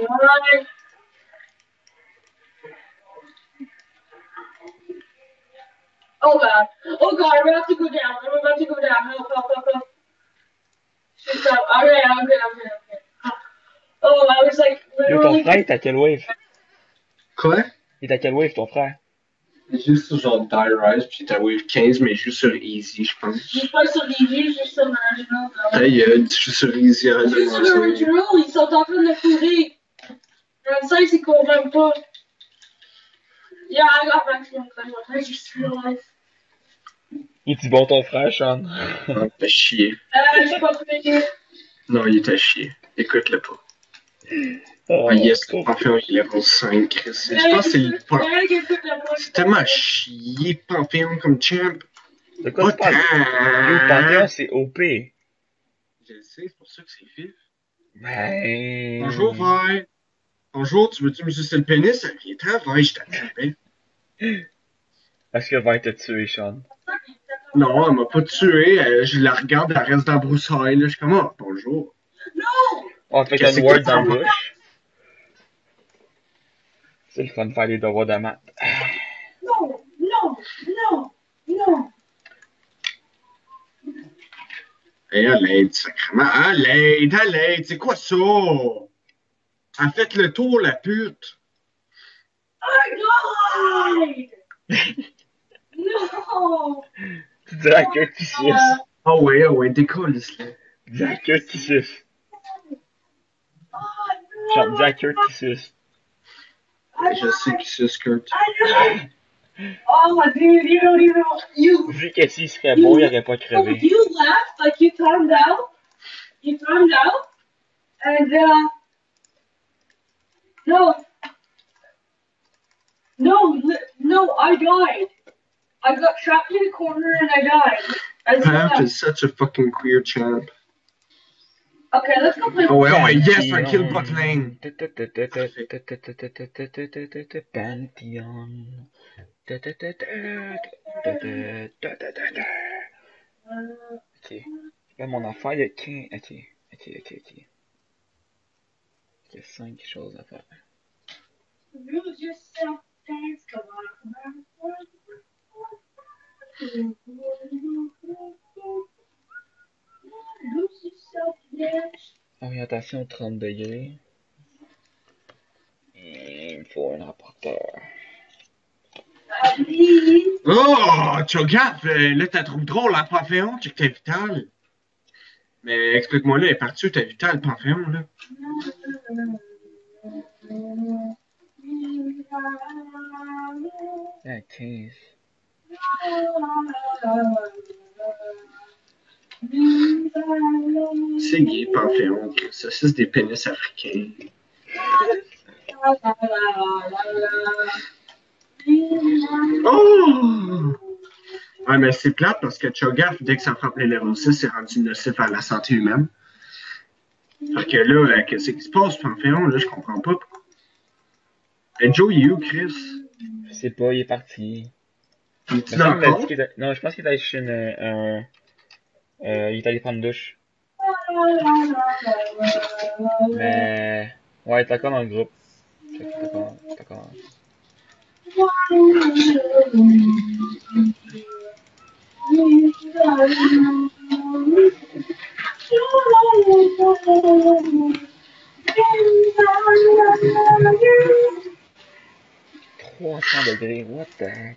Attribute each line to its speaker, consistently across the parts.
Speaker 1: God. Oh God. Oh God, I'm about to go down. I'm about to go down. Help, help, help, help. Shit, stop. Okay, I'm good, I'm good, I'm good. Oh, I was like
Speaker 2: Yo, ton
Speaker 1: literally.
Speaker 2: frère, il est à quelle wave?
Speaker 3: Quoi?
Speaker 2: Il est à quelle wave, ton frère?
Speaker 3: Juste sur genre Die Rise, puis t'as Wave 15, mais juste sur Easy, je pense.
Speaker 1: Juste pas sur Easy, juste sur l'original.
Speaker 3: Juste sur Easy, arrête de
Speaker 1: Juste sur
Speaker 3: mentir.
Speaker 1: l'original, ils sont en train de fourrer. Dans ça, ils s'y convainquent pas. Yeah, I got maximum time. I just realized.
Speaker 2: Il est bon, ton frère, Sean?
Speaker 3: Ah, t'as chier.
Speaker 1: Je suis pas fatigué.
Speaker 3: Non, il était à chier. Écoute-le pas.
Speaker 2: Oh,
Speaker 3: Ah yes,
Speaker 2: ton
Speaker 3: Panthéon, il est level 5, Chris. Je pense que c'est le point. C'est tellement chier, Panthéon comme champ.
Speaker 2: De quoi tu parles? Yo, Panthéon, c'est OP.
Speaker 3: Je le sais, c'est pour ça que c'est fif.
Speaker 2: Ben...
Speaker 3: Bonjour, frère. Bonjour, tu veux-tu me sucer le pénis? Viens, travaille, je t'attrapais.
Speaker 2: Est-ce qu'elle va être tuée, Sean?
Speaker 3: Non, elle m'a pas tué. Je la regarde, elle reste dans la broussaille. Là. Je suis comme, oh, bonjour.
Speaker 1: Non!
Speaker 2: On fait
Speaker 3: Qu'est-ce
Speaker 2: une
Speaker 3: que
Speaker 2: word
Speaker 3: t'as
Speaker 2: dans
Speaker 3: fait?
Speaker 2: la bouche. C'est le fun de faire les devoirs de maths.
Speaker 1: Non, non, non, non.
Speaker 3: Hey, à l'aide, sacrément. À l'aide, c'est quoi ça? Elle fait le tour, la pute.
Speaker 1: I died! No!
Speaker 2: Tu dis la queue qui suce.
Speaker 3: Ah ouais, décolle, là.
Speaker 2: Dis la queue qui suce.
Speaker 1: Oh,
Speaker 2: Sean,
Speaker 1: no!
Speaker 2: dis la queue qui suce.
Speaker 3: Je sais qui c'est, Skirt.
Speaker 1: I died! Oh, dude, you don't even... You...
Speaker 2: Vu que s'il serait beau, il aurait pas
Speaker 1: Oh,
Speaker 2: crevé.
Speaker 1: you left, like you timed out. You timed out. And, no. No, I died. I got trapped in a corner and I died.
Speaker 3: Pamp is such a fucking queer champ.
Speaker 1: Okay, let's go play.
Speaker 3: Oh ouais, yes, I killed bot lane.
Speaker 2: Pantheon. Ok. Là, mon affaire, il y a 15. Ok. Il y a 5 choses à faire.
Speaker 1: Lose yourself, dance, come on. Lose yourself, dance.
Speaker 2: Orientation 30 degrés. Il me faut un rapporteur.
Speaker 3: Oh, Cho'Gath, là, t'as trouvé drôle, la Panthéon, check ta vitale. Mais explique-moi là, elle est partie où ta vitale, Panthéon, là?
Speaker 2: Ah, 15.
Speaker 3: C'est gay, Panthéon, ça, c'est des pénis africains. Oh! Ouais, mais c'est plate parce que Cho'Gath, dès que ça frappe les level 6, c'est rendu nocif à la santé humaine. Fait que là, qu'est-ce qui se passe, Panthéon? Là, je comprends pas. Et Joe, il est où, Chris?
Speaker 2: Je sais pas, il est parti.
Speaker 3: Es-tu
Speaker 2: Mais
Speaker 3: dans
Speaker 2: ça,
Speaker 3: le
Speaker 2: il m'a
Speaker 3: pont?
Speaker 2: dit qu'il était... Non, je pense qu'il est allé chez il est allé prendre une douche. Mais... Ouais, il est encore dans le groupe. Check, il est encore... $300, what the heck?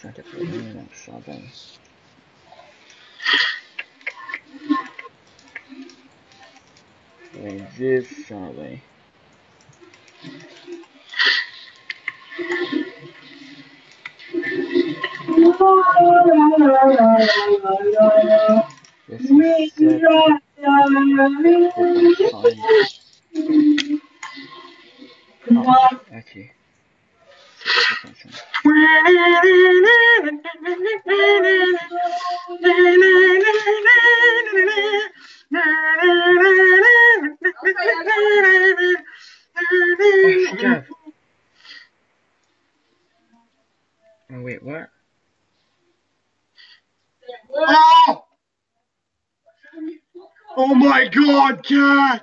Speaker 2: 180, donc 120. $10, 120. Là, c'est 7. 3.5. Ah, ok. C'est 3.5. Oh, je suis cave. Oh, wait, what?
Speaker 3: Oh! Oh my god, cat!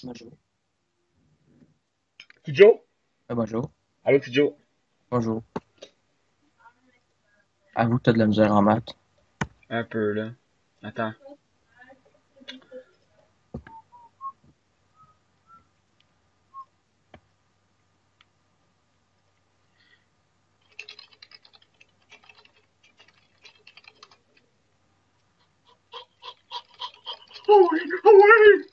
Speaker 4: Bonjour.
Speaker 2: Petit Joe?
Speaker 4: Bonjour.
Speaker 2: Allô, petit Joe?
Speaker 4: Bonjour. Avoue que t'as de la misère en maths.
Speaker 2: Un peu, là. Attends.
Speaker 3: Oh, ouais!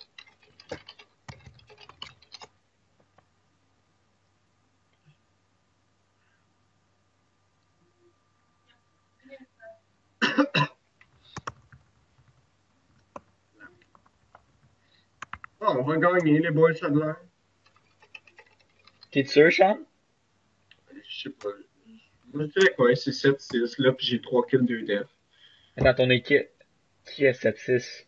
Speaker 3: Ah, on va gagner, les boys, ça de l'air.
Speaker 2: T'es sûr, Sean?
Speaker 3: Je sais pas. Moi, je dirais quoi, c'est 7-6, là, puis j'ai 3 kills, 2 def.
Speaker 2: Attends, ton équipe. Qui est 7-6?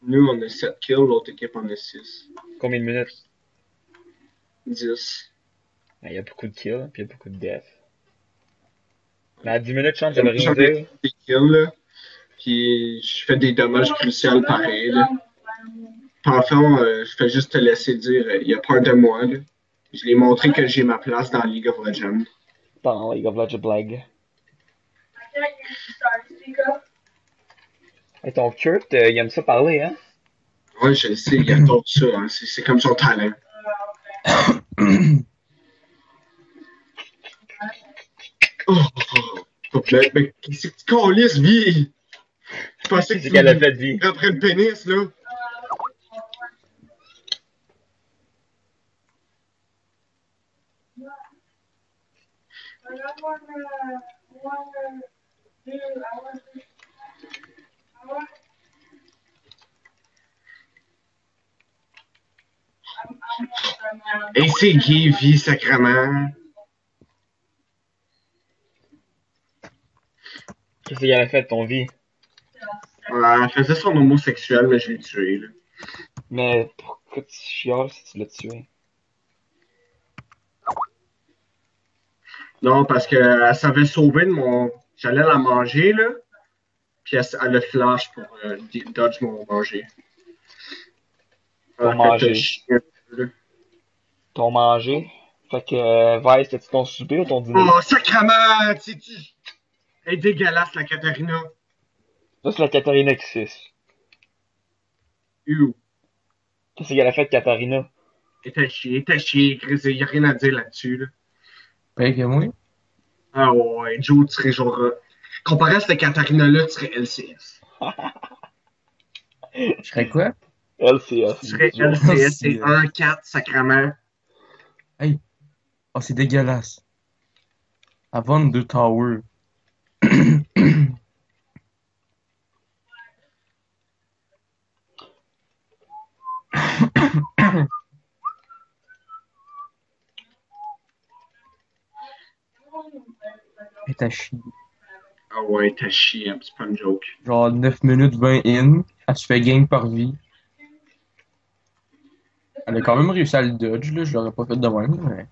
Speaker 3: Nous, on a 7 kills, l'autre équipe en a 6.
Speaker 2: Combien de minutes?
Speaker 3: 10.
Speaker 2: Il y a beaucoup de kills, puis il y a beaucoup de deaths. Mais à 10 minutes, Sean, ça
Speaker 3: Moi,
Speaker 2: veut rien
Speaker 3: j'en ai
Speaker 2: dire.
Speaker 3: des kills, là, puis je fais des dommages cruciaux pareil, là. Puis en fond, je fais juste te laisser dire, il a peur de moi, là. Je lui ai montré que j'ai ma place dans League of Legends.
Speaker 2: Pendant League of Legends blague. Et ton Kurt, il aime ça parler, hein?
Speaker 3: Ouais, je le sais, il adore ça, hein. C'est comme son talent. Oh, mais qu'est-ce que tu calisses, vie? Je pensais que
Speaker 2: Qu'est-ce qu'elle a fait,
Speaker 3: tu
Speaker 2: vie?
Speaker 3: après le pénis, là. Et c'est gay, vie, sacrement.
Speaker 2: Qu'est-ce qu'elle a fait, ton vie?
Speaker 3: Ouais, elle faisait son homosexuel, mais je l'ai tué, là.
Speaker 2: Mais pourquoi tu chiales si tu l'as tué?
Speaker 3: Non, parce qu'elle s'avait sauvée de mon. J'allais la manger, là. Puis elle a flash pour dodge mon manger. Elle
Speaker 2: Ton
Speaker 3: a fait
Speaker 2: manger.
Speaker 3: chier un peu, là.
Speaker 2: Ton manger? Fait que, Vice, c'était-tu ton souper ou ton dîner?
Speaker 3: Oh, sacrement! Elle est dégueulasse, la Katharina.
Speaker 2: Ça, c'est la Katharina qui suce.
Speaker 3: Ew.
Speaker 2: Qu'est-ce qu'elle a fait, Katharina?
Speaker 3: Elle était chier, Chris. Il n'y a rien à dire là-dessus, là.
Speaker 4: Paye que moi?
Speaker 3: Ah ouais, Joe, tu serais genre. Comparé à cette Katharina-là, tu serais LCS.
Speaker 4: Je serais quoi?
Speaker 2: LCS,
Speaker 3: Tu serais
Speaker 2: Joe.
Speaker 3: LCS, c'est 1-4, sacrement.
Speaker 4: Hey! Oh, c'est dégueulasse. Avant deux towers. Et t'as chier.
Speaker 3: Ah ouais, t'as chié, hein, c'est pas une joke.
Speaker 4: Genre 9 minutes 20 in. Elle se fait gang par vie. Elle a quand même réussi à le dodge, là. Je l'aurais pas fait de même, mais.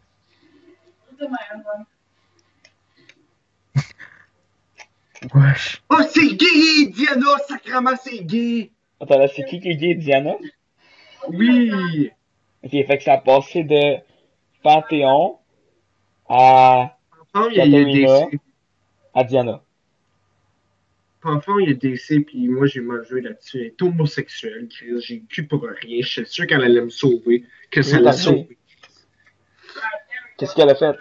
Speaker 4: Wesh.
Speaker 3: Oh, c'est gay, Diana, sacrement, c'est gay.
Speaker 2: Attends, là, c'est qui est gay, Diana?
Speaker 3: Oui.
Speaker 2: Ok, fait que ça a passé de Panthéon à
Speaker 3: Enfant, il y a
Speaker 2: Katarina
Speaker 3: DC.
Speaker 2: à Diana.
Speaker 3: Enfant, il y a DC, puis moi, j'ai mal joué là-dessus. Elle est homosexuelle, Chris. J'ai le cul pour rien. Je suis sûr qu'elle allait me sauver, que
Speaker 2: Qu'est-ce
Speaker 3: ça
Speaker 2: que
Speaker 3: l'a
Speaker 2: t'as fait?
Speaker 3: sauvé.
Speaker 2: Qu'est-ce qu'elle a fait?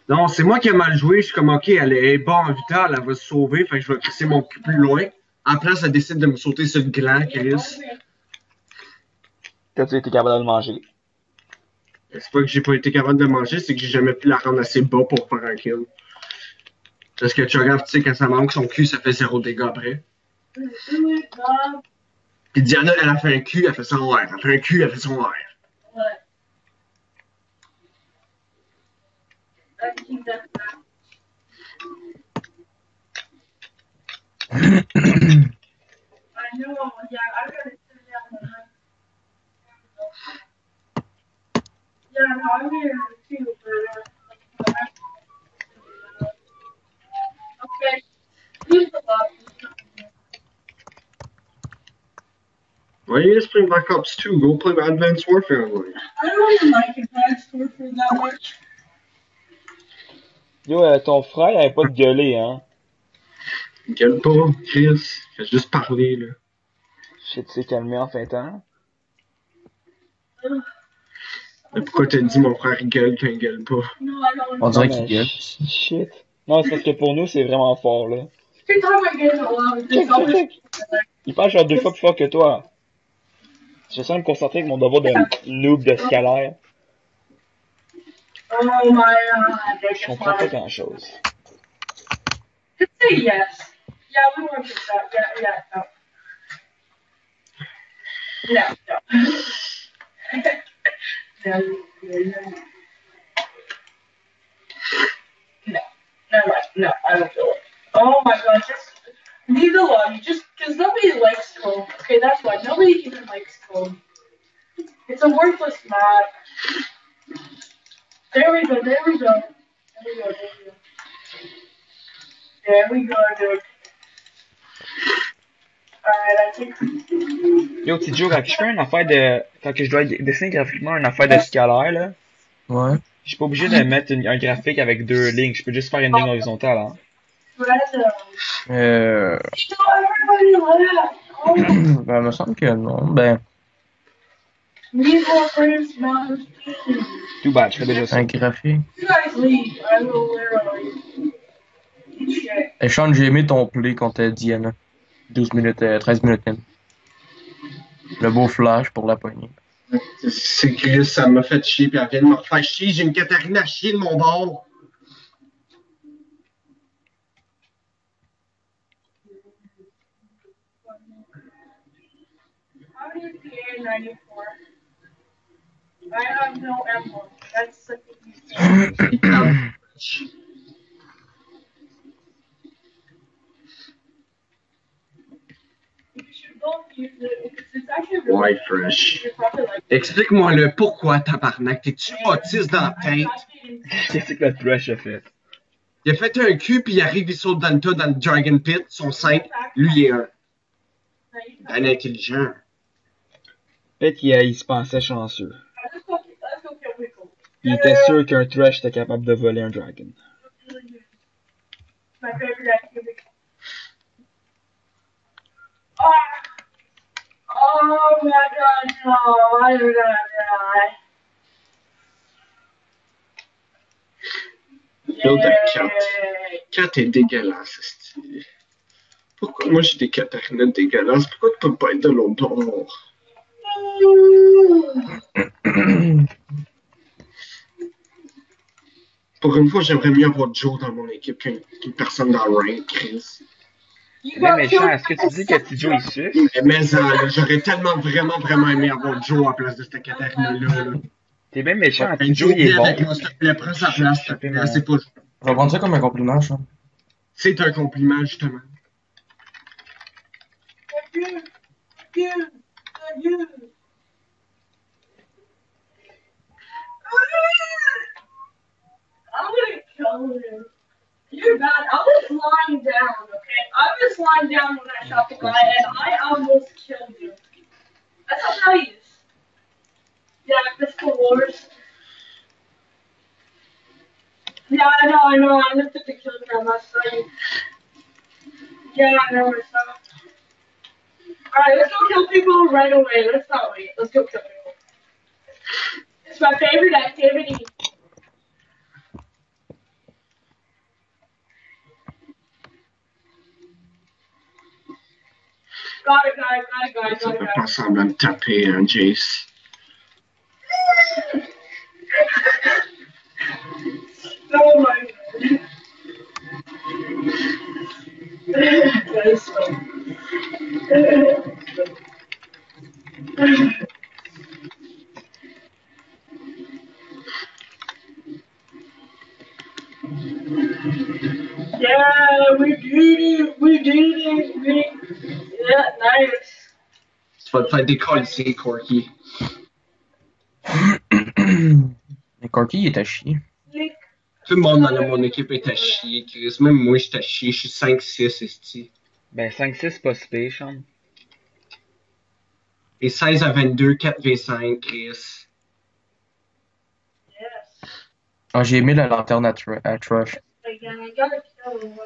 Speaker 3: Non, c'est moi qui ai mal joué. Je suis comme, OK, elle est bonne en vital, elle va se sauver, fait que je vais crisser mon cul plus loin. À la place, elle décide de me sauter sur le gland, Chris.
Speaker 2: T'as-tu été capable de le manger?
Speaker 3: C'est pas que j'ai pas été capable de manger, c'est que j'ai jamais pu la rendre assez bas pour faire un kill. Parce que tu regardes, tu sais, quand ça manque son cul, ça fait 0 dégâts après. Puis Diana, elle a fait un cul, elle fait son air. Elle fait un cul, elle fait son air. Why are you just playing Black Ops 2? Go play Advanced Warfare 1.
Speaker 1: I don't even like Advanced Warfare that much.
Speaker 2: Yo, ton frère, il avait pas de gueuler, hein.
Speaker 3: Gueule pas, Chris. Fais juste parler, là.
Speaker 2: Shit, c'est calmé en fin de temps.
Speaker 3: Mais pourquoi t'as dit mon frère il gueule quand il gueule pas?
Speaker 1: No, I don't.
Speaker 4: On dirait
Speaker 2: Non,
Speaker 4: qu'il
Speaker 2: mais
Speaker 4: gueule.
Speaker 2: shit. Non, c'est parce que pour nous, c'est vraiment fort, là.
Speaker 1: Every time I get a lot of
Speaker 2: Check,
Speaker 1: this, I'll
Speaker 2: check,
Speaker 1: just
Speaker 2: check. Il parle genre 2 fois plus fort que toi. Je sens me concentrer avec mon devoir de noob de scalaire.
Speaker 1: oh my god,
Speaker 2: Je comprends pas grand chose.
Speaker 1: Just say yes. Yeah, we want to do that. Yeah, no. No, no, I don't feel it. Oh my god, just leave it alone. Just because nobody likes Cove. Okay, that's why. Nobody even likes Cove. It's a worthless map. There we go. There we go, dude. Alright, I think.
Speaker 2: Yo, petit Joe, quand je fais une affaire de. Quand que je dois dessiner graphiquement une affaire de scalaire, là,
Speaker 4: Ouais.
Speaker 2: je suis pas obligé de mettre un graphique avec 2 lignes. Je peux juste faire une ligne horizontale, hein.
Speaker 1: Random.
Speaker 4: Euh.
Speaker 1: Still everybody left. Oh,
Speaker 4: Ben, il me semble que non. Ben,
Speaker 1: leave our first mouse team.
Speaker 2: Too bad, je fais déjà ça.
Speaker 4: un graphique.
Speaker 1: You guys leave. I will literally. Shit.
Speaker 4: Et Sean, j'ai aimé ton play contre Diana. 12 minutes, 13 minutes même. Le beau flash pour la poignée.
Speaker 3: C'est Chris, ça m'a fait chier, puis elle vient de me refaire chier. J'ai une Catarina à chier de mon bord.
Speaker 1: How do you PA 94? I have no emblem. That's such a You should both use it because it's actually really
Speaker 3: Ouais, fresh.
Speaker 1: You're probably like.
Speaker 3: Explique-moi le pourquoi, tabarnak. T'es-tu autiste dans la tête?
Speaker 2: Qu'est-ce que le trash a fait?
Speaker 3: Il a fait un cul, puis il arrive, il saute dans le tas, dans le Dragon Pit. Ils sont 5. Lui, il est un intelligent.
Speaker 2: Peut-être qu'il se pensait chanceux.
Speaker 1: Let's go kill Pickle.
Speaker 2: Il était sûr qu'un trash était capable de voler un dragon.
Speaker 1: My favorite activity. Ah! Oh my god, no, I'm gonna die.
Speaker 3: Build a cat. Cat est dégueulasse, esti. Pourquoi moi j'ai des Catarina dégueulasses? Pourquoi tu peux pas être de l'autre bord? Pour une fois, j'aimerais mieux avoir Joe dans mon équipe qu'une personne dans Rank, Chris.
Speaker 2: Mais méchant, est-ce que tu dis que petit Joe il suce?
Speaker 3: Mais j'aurais tellement vraiment aimé avoir Joe à la place de cette Catarina-là. Là.
Speaker 2: T'es bien méchant, petit
Speaker 3: Joe,
Speaker 2: Joe il est
Speaker 3: avec
Speaker 2: bon.
Speaker 3: moi, s'il te plaît, prends sa place, s'il te plaît. C'est pas...
Speaker 4: On va prendre ça comme un compliment, Sean.
Speaker 3: C'est un compliment, justement.
Speaker 1: I'm gonna kill him. You're bad. I was lying down, okay? I was lying down when I shot the guy, and I almost killed you. That's how nice. Yeah, Pistol Wars. Yeah, I know. I lifted the kill cam last night. Yeah, I know. Alright, let's go kill people right away. Let's not wait. Let's go kill people. It's my favorite activity. Got it.
Speaker 3: Ça fait pas semblant de taper, hein, Jace.
Speaker 1: Oh my god. That is so. Yeah, we did it. Yeah, nice.
Speaker 3: Tu vas te faire décoller, Corky.
Speaker 4: Mais Corky, il est à chier.
Speaker 1: Lick.
Speaker 3: Tout le monde dans mon équipe est à chier, Chris. Même moi, je suis à chier. Je suis 5-6, esti.
Speaker 2: Ben 5-6 pas si pire, Sean.
Speaker 3: Et 16-22, 4v5, Chris.
Speaker 1: Yes.
Speaker 4: Ah, j'ai aimé la lanterne à Trush.
Speaker 1: Again, I gotta kill him.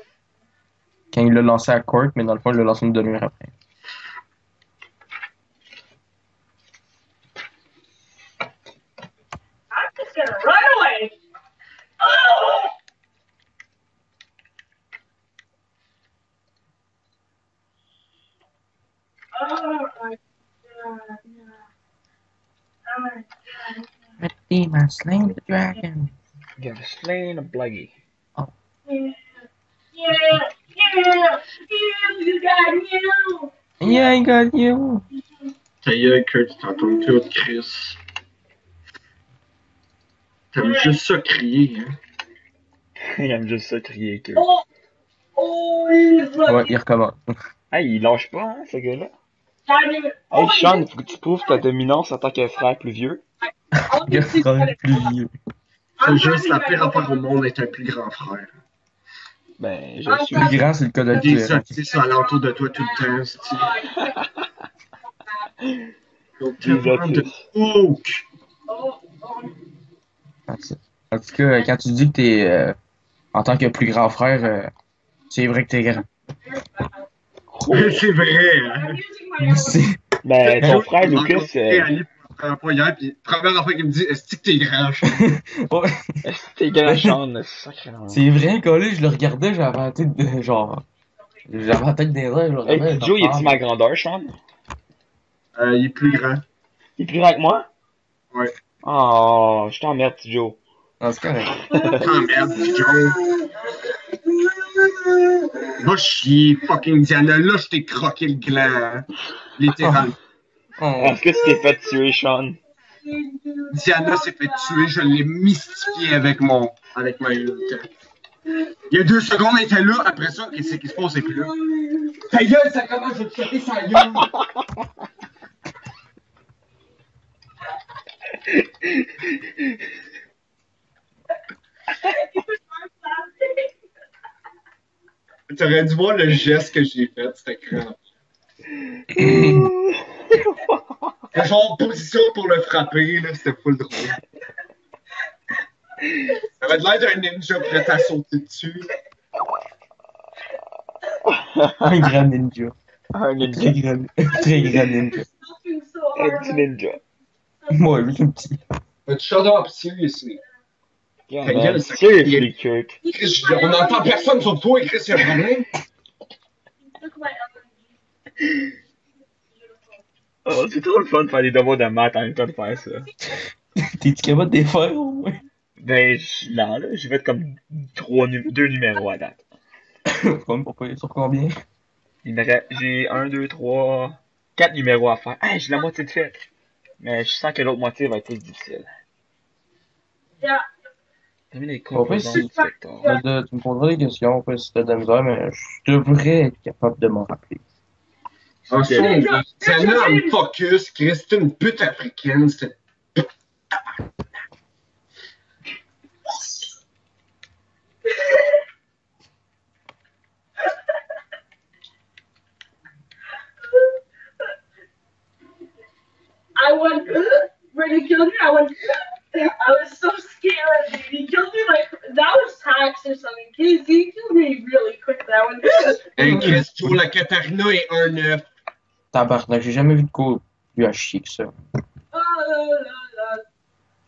Speaker 4: Quand il l'a lancé à Court, mais dans le fond, il l'a lancé une demi-heure après.
Speaker 1: I'm just gonna run away. Oh! Oh my god. Oh my god.
Speaker 4: Red team has slain the dragon.
Speaker 2: You have slain a blaggy.
Speaker 1: Yeah. Yeah. Yeah. You got you.
Speaker 4: Yeah, I got you.
Speaker 3: Ta gueule, Kurt, tu t'entends tout, Chris. T'aimes juste ça crier, hein?
Speaker 2: Il aime juste ça crier que.
Speaker 1: Oh. Oh, he's
Speaker 4: Ouais,
Speaker 1: lucky.
Speaker 4: il recommence.
Speaker 2: Hey, il lâche pas, hein, ce gars-là.
Speaker 1: Not even.
Speaker 2: Hey,
Speaker 1: Oh,
Speaker 2: Sean, faut que tu prouves ta dominance en tant que frère plus vieux.
Speaker 1: I'll
Speaker 4: Il
Speaker 1: just see
Speaker 4: est plus vieux.
Speaker 3: C'est juste la pire affaire au monde d'être un plus grand frère.
Speaker 2: Ben, je
Speaker 1: Ah,
Speaker 2: suis.
Speaker 4: Plus grand, c'est le cas de le
Speaker 3: Des
Speaker 4: dire.
Speaker 3: autistes alentour de toi tout le temps, c'est donc
Speaker 2: Des
Speaker 3: tellement de
Speaker 2: autistes.
Speaker 3: oak.
Speaker 1: Oh, oh.
Speaker 4: En tout cas, quand tu dis que t'es en tant que plus grand frère, c'est vrai que t'es grand.
Speaker 3: C'est vrai, hein?
Speaker 1: I'm using my own.
Speaker 4: C'est-
Speaker 2: Ben, ton frère
Speaker 3: J'ai
Speaker 2: Lucas,
Speaker 3: rencontré Ali pour la première fois hier, puis première fois qu'il me dit, est-ce que t'es grand, Sean?
Speaker 4: Ouais,
Speaker 2: t'es grand, Sean, sacrément.
Speaker 4: c'est vrai, collé, je le regardais, j'avais la tête de genre. J'avais la tête des airs, je le
Speaker 2: Hey,
Speaker 4: regardais.
Speaker 2: petit Joe, il est-tu ma grandeur, Sean?
Speaker 3: Il est plus grand.
Speaker 2: Il est plus grand que moi?
Speaker 3: Ouais.
Speaker 2: Oh, je t'emmerde, petit Joe.
Speaker 4: Ah, c'est correct.
Speaker 3: Ah merde, Joe. Va chier, fucking Diana. Là, je t'ai croqué le gland. Hein. Littéralement.
Speaker 4: Oh.
Speaker 2: Est-ce que tu t'es fait tuer, Sean?
Speaker 3: Diana s'est fait tuer, je l'ai mystifié avec ma ult. Il y a 2 secondes, elle était là, après ça, qu'est-ce qui se passe, c'est plus là. Ta gueule, ça commence, je vais te choper sa gueule. T'aurais dû voir le geste que j'ai fait, c'était crampant. Genre, position pour le frapper, là, c'était full drôle. Ça avait l'air d'un ninja prêt à sauter dessus.
Speaker 4: Un grand ninja.
Speaker 2: Un
Speaker 4: Très
Speaker 2: ninja.
Speaker 4: grand, très grand ninja.
Speaker 1: Looking so
Speaker 2: Un
Speaker 1: hard.
Speaker 2: petit ninja.
Speaker 4: Moi, lui, un petit.
Speaker 3: But shut up, seriously.
Speaker 2: Yeah,
Speaker 3: Ta
Speaker 2: man.
Speaker 3: gueule, ça
Speaker 2: Seriously, Kurt.
Speaker 3: Chris, on n'entend personne sur toi et Chris, il y a un problème.
Speaker 1: Look at my energy.
Speaker 2: Oh, c'est trop le fun de faire des devoirs de maths en même temps de faire ça.
Speaker 4: T'es-tu capable de les faire, au moins?
Speaker 2: Ben, non, là, j'ai fait comme 2 numéros à date.
Speaker 4: Comme pourquoi il est sur combien?
Speaker 2: J'ai 1, 2, 3, 4 numéros à faire. Hey, j'ai la moitié de fait. Mais je sens que l'autre moitié va être plus difficile.
Speaker 1: Yeah.
Speaker 2: T'as mis les
Speaker 4: On va
Speaker 2: composants
Speaker 4: essayer.
Speaker 2: du vecteur.
Speaker 4: Tu me poseras des questions, après si t'as de la misère, mais je devrais être capable de m'en rappeler.
Speaker 3: En son, Diana, elle me focus, Chris, c'est une pute africaine, c'était.
Speaker 1: I went, when he killed me, I was so scared, dude. He killed me like, that was hacks or something. He killed me really quick. That one.
Speaker 3: Hey, Chris, Joe, la Katarina est 1-9.
Speaker 4: Tabarnak, j'ai jamais vu de quoi plus à chier que ça.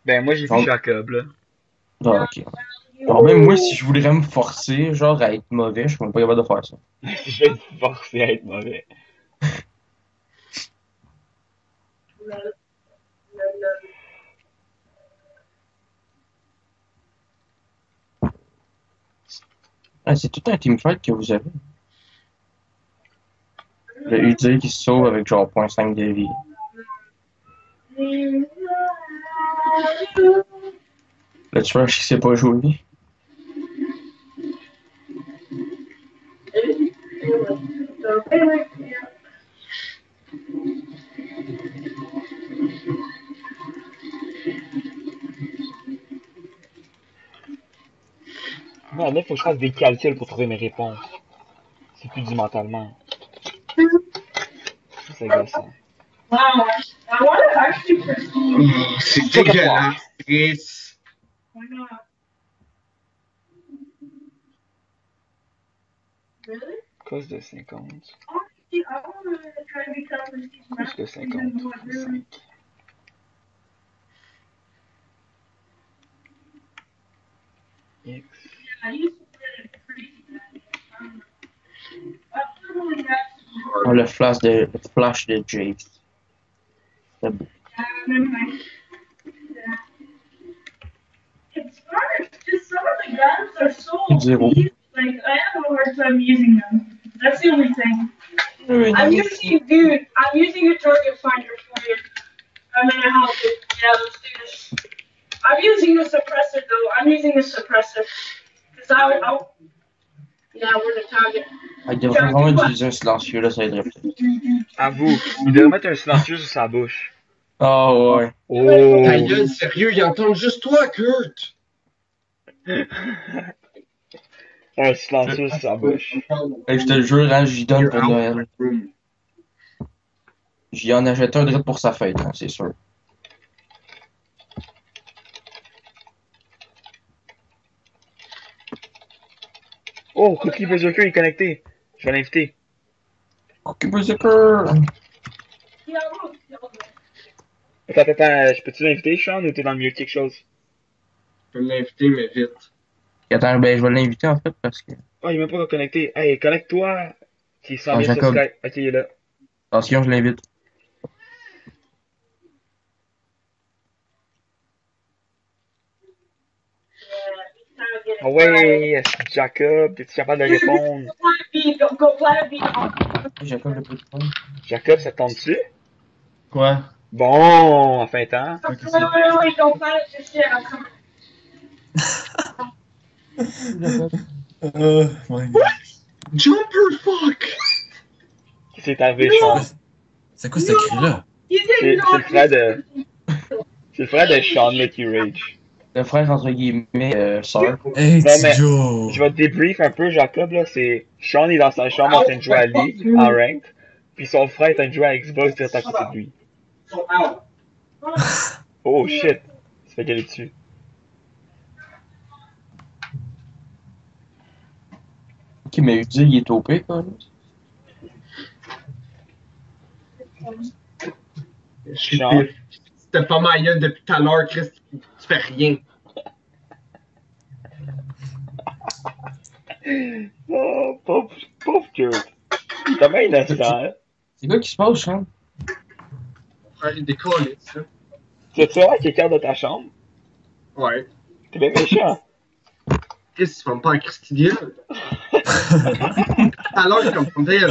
Speaker 2: Ben, moi, j'ai vu
Speaker 4: Oh.
Speaker 2: Jacob, là.
Speaker 4: Ah, ok. Alors même moi, si je voudrais me forcer, genre, à être mauvais, je suis même pas capable de faire ça.
Speaker 2: Je vais te forcer à être mauvais.
Speaker 4: Ah, c'est tout un teamfight que vous avez. Le UD qui se sauve avec genre 0.5 de vie. Le tueur qui sait pas jouer.
Speaker 2: Ouais, là, faut que je fasse des calculs pour trouver mes réponses. C'est plus du mentalement. Ça, c'est gossant.
Speaker 1: Wow, I want to actually proceed.
Speaker 3: C'est dégueulasse, Chris.
Speaker 1: Why not? Really?
Speaker 2: Cause de 50.
Speaker 1: Honestly, I want to try to become a Steve
Speaker 2: Cause de 50. X.
Speaker 1: I used to play it pretty bad. I totally got
Speaker 4: Oh, le flash de Jace.
Speaker 1: It's hard. Just some of the guns are so
Speaker 4: Zero.
Speaker 1: weak. Like I have a hard time using them. That's the only thing. I'm using a target finder for you. I'm gonna help you. Yeah, let's do this. I'm using a suppressor though. I'm using a suppressor. Cause yeah, we're the target.
Speaker 4: Il devrait vraiment utiliser un silencieux, là, ça aiderait peut-être.
Speaker 2: Avoue, il devrait mettre un silencieux sur sa bouche.
Speaker 4: Oh, ouais.
Speaker 2: Oh!
Speaker 3: Ta gueule, sérieux, ils entendent juste toi, Kurt!
Speaker 2: Un silencieux sur sa bouche.
Speaker 4: Hey, je te le jure, hein, j'y donne pour Noël. J'y en achète un direct pour sa fête, hein, c'est sûr.
Speaker 2: Oh, Cookie Berserker est connecté. Je vais l'inviter.
Speaker 4: Cookie Berserker!
Speaker 1: Yeah, look.
Speaker 2: Attends, je peux-tu l'inviter, Sean, ou t'es dans le milieu de quelque chose?
Speaker 3: Je peux l'inviter, mais vite.
Speaker 4: Attends, ben, je vais l'inviter en fait parce que.
Speaker 2: Oh, il est même pas connecté. Hey, connecte-toi! Qui s'en vient sur
Speaker 4: Jacob.
Speaker 2: Skype. Ok, il est là.
Speaker 4: Attention, je l'invite.
Speaker 2: Ah ouais, Jacob, t'es-tu capable de répondre?
Speaker 1: Go Planet B.
Speaker 4: Jacob, le petit point.
Speaker 2: Jacob, ça te tombe-tu?
Speaker 5: Quoi?
Speaker 2: Bon, enfin temps.
Speaker 1: Wait, go Planet just yet. I'm coming.
Speaker 5: Oh my god.
Speaker 3: Jumper fuck!
Speaker 2: Qu'est-ce qui est arrivé, Sean?
Speaker 5: C'est quoi ce cri-là?
Speaker 1: You
Speaker 2: C'est
Speaker 1: didn't know.
Speaker 2: le frère de... C'est le frère de Sean, là, qui rage.
Speaker 4: Le frère, entre guillemets, sœur.
Speaker 5: Hey,
Speaker 2: Non, mais-
Speaker 5: Joe!
Speaker 2: Je vais te débrief un peu, Jacob, là. C'est... Sean est dans sa chambre en train de jouer à League, en ranked. Puis son frère est en train de jouer à Xbox direct à côté de lui.
Speaker 3: So out.
Speaker 2: Oh shit! Ça fait gueuler dessus.
Speaker 4: Ok, mais Udil, il est OP, quoi.
Speaker 3: Je suis
Speaker 2: Genre.
Speaker 3: pif. C'était pas ma gueule depuis tout à l'heure, Chris. Tu fais rien.
Speaker 2: Oh, pauvre Kurt. Il est tellement innocent, hein?
Speaker 4: C'est quoi qui se passe, Sean?
Speaker 3: Frère, il décolle, ça.
Speaker 2: Tu vas voir quelqu'un dans ta chambre?
Speaker 3: Ouais.
Speaker 2: T'es bien méchant.
Speaker 3: Chris, tu vas me pas un Christy gueule. Tout à l'heure, j'étais comme Fontaine.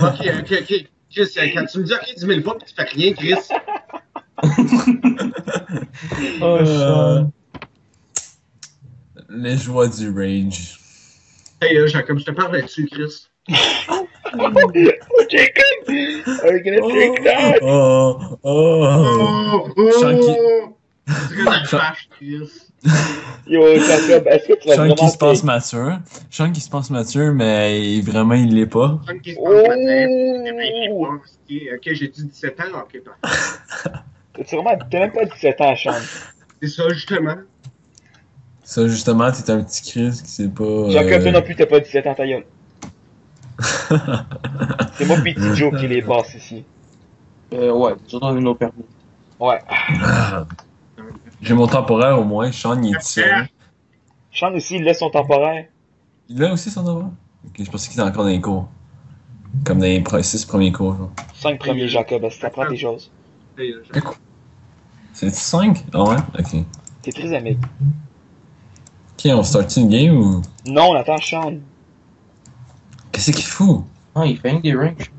Speaker 3: Ok. Chris, quand tu me dis ok 10 000 fois pis tu fais rien, Chris.
Speaker 5: Les joies du rage.
Speaker 3: Hey, Jacob, je te parle là-dessus, Chris.
Speaker 2: Oh, Jacob! Are you gonna take that?
Speaker 5: Sean qui-
Speaker 3: C'est la fâche, Chris.
Speaker 2: Yo, Jacob, est-ce que tu vas
Speaker 5: Sean
Speaker 2: vraiment...
Speaker 5: qui se pense mature. Sean qui se pense mature, mais vraiment il l'est pas.
Speaker 2: Oh!
Speaker 3: Ok, j'ai dit 17 ans, ok, parfait.
Speaker 2: T'as même pas 17 ans à chambre.
Speaker 3: C'est ça, justement.
Speaker 5: Ça, justement, t'es un petit Chris qui sait pas.
Speaker 2: Jacob, toi non plus, t'as pas 17 ans, ta gueule. C'est moi Petit Joe qui les boss ici.
Speaker 4: Ouais, surtout avec nos permis.
Speaker 2: Ouais.
Speaker 5: J'ai mon temporaire au moins. Sean, il est tiré.
Speaker 2: Sean aussi, il laisse son temporaire.
Speaker 5: Il a aussi son temporaire? Ok, je pensais qu'il était encore dans les cours. Comme dans les 6 premiers cours, genre.
Speaker 2: 5 premiers, Jacob, est-ce que t'apprends tes choses?
Speaker 3: Hey, Jacob.
Speaker 5: C'est 5? Ah ouais? Ok.
Speaker 2: T'es très amique.
Speaker 5: Ok, on start une game ou.
Speaker 2: Non, on attend Sean.
Speaker 5: Qu'est-ce qu'il fout?
Speaker 4: Ah, il fait rien que des ranks.